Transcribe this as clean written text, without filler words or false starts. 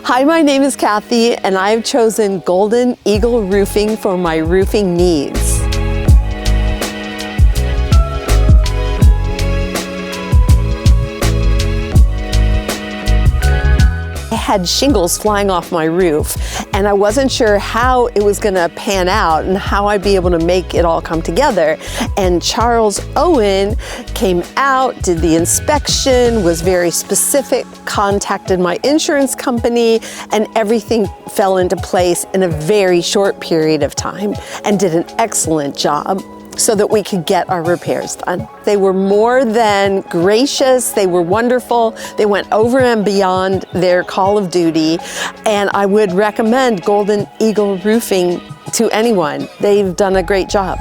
Hi, my name is Kathy, and I've chosen Golden Eagle Roofing for my roofing needs. I had shingles flying off my roof, and I wasn't sure how it was going to pan out and how I'd be able to make it all come together. And Owen came out, did the inspection, was very specific, contacted my insurance company, and everything fell into place in a very short period of time and did an excellent job so that we could get our repairs done. They were more than gracious, they were wonderful, they went over and beyond their call of duty, and I would recommend Golden Eagle Roofing to anyone. They've done a great job.